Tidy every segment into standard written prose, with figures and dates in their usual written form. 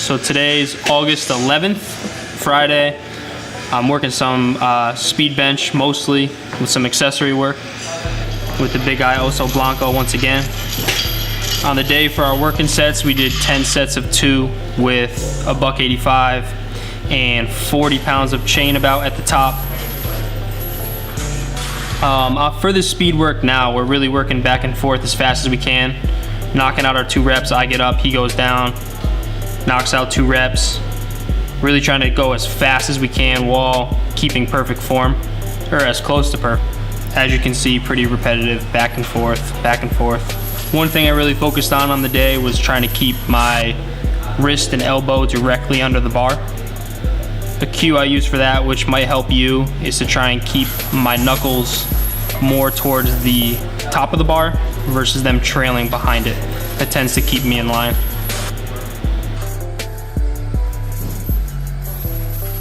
So today's August 11th, Friday. I'm working some speed bench mostly with some accessory work with the big guy Oso Blanco once again. On the day for our working sets, we did 10 sets of 2 with a $185 and 40 pounds of chain about at the top. For the speed work now, we're really working back and forth as fast as we can. Knocking out our 2 reps, I get up, he goes down, knocks out 2 reps. Really trying to go as fast as we can while keeping perfect form, or as close to perfect. As you can see, pretty repetitive, back and forth, back and forth. One thing I really focused on the day was trying to keep my wrist and elbow directly under the bar. The cue I use for that, which might help you, is to try and keep my knuckles more towards the top of the bar versus them trailing behind it. That tends to keep me in line.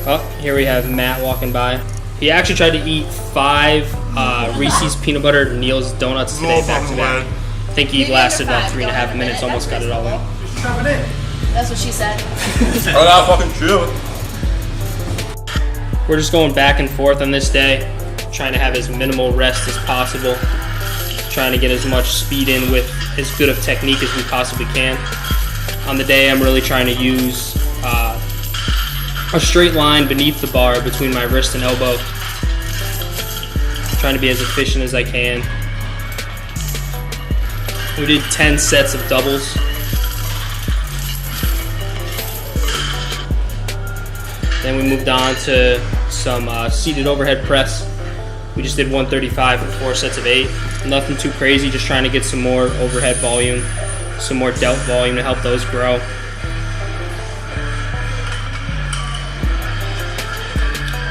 Oh, here we have Matt walking by. He actually tried to eat 5 Reese's peanut butter Neil's donuts today back to back. I think he lasted about 3.5 minutes, almost got it all in. That's what she said. Oh, that's fucking true. We're just going back and forth on this day, trying to have as minimal rest as possible, trying to get as much speed in with as good of technique as we possibly can. On the day, I'm really trying to use a straight line beneath the bar between my wrist and elbow, trying to be as efficient as I can. We did 10 sets of doubles. Then we moved on to some seated overhead press. We just did 135 for 4 sets of 8. Nothing too crazy, just trying to get some more overhead volume, some more delt volume to help those grow.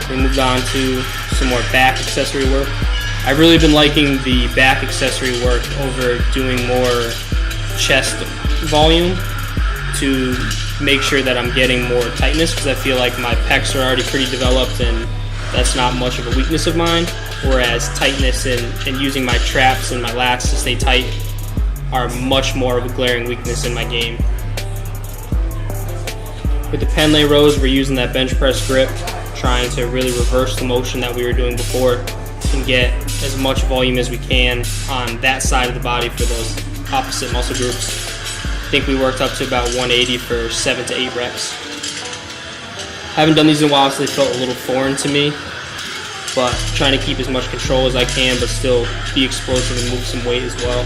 We moved on to some more back accessory work. I've really been liking the back accessory work over doing more chest volume to make sure that I'm getting more tightness, because I feel like my pecs are already pretty developed and that's not much of a weakness of mine, whereas tightness and using my traps and my lats to stay tight are much more of a glaring weakness in my game. With the Penlay rows, we're using that bench press grip, trying to really reverse the motion that we were doing before and get as much volume as we can on that side of the body for those opposite muscle groups. I think we worked up to about 180 for 7 to 8 reps. I haven't done these in a while, so they felt a little foreign to me, but trying to keep as much control as I can, but still be explosive and move some weight as well.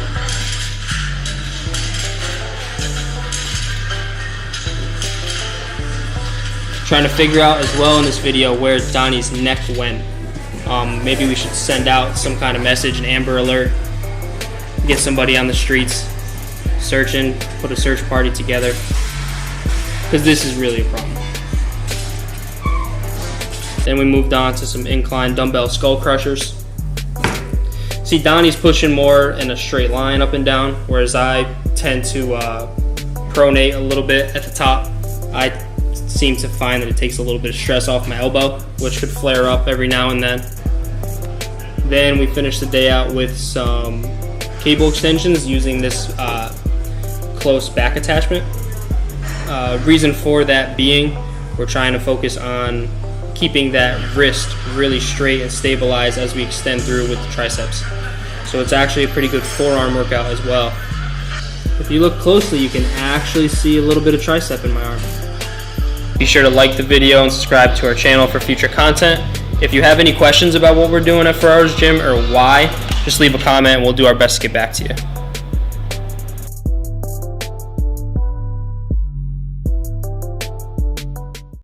Trying to figure out as well in this video where Donnie's neck went. Maybe we should send out some kind of message, an Amber Alert, get somebody on the streets searching, put a search party together, because this is really a problem. Then we moved on to some incline dumbbell skull crushers. See, Donnie's pushing more in a straight line up and down, whereas I tend to pronate a little bit at the top. I seem to find that it takes a little bit of stress off my elbow, which could flare up every now and then. Then we finished the day out with some cable extensions using this close back attachment. Reason for that being, we're trying to focus on keeping that wrist really straight and stabilized as we extend through with the triceps. So it's actually a pretty good forearm workout as well. If you look closely, you can actually see a little bit of tricep in my arm. Be sure to like the video and subscribe to our channel for future content. If you have any questions about what we're doing at FERRARO'S Gym or why, just leave a comment and we'll do our best to get back to you.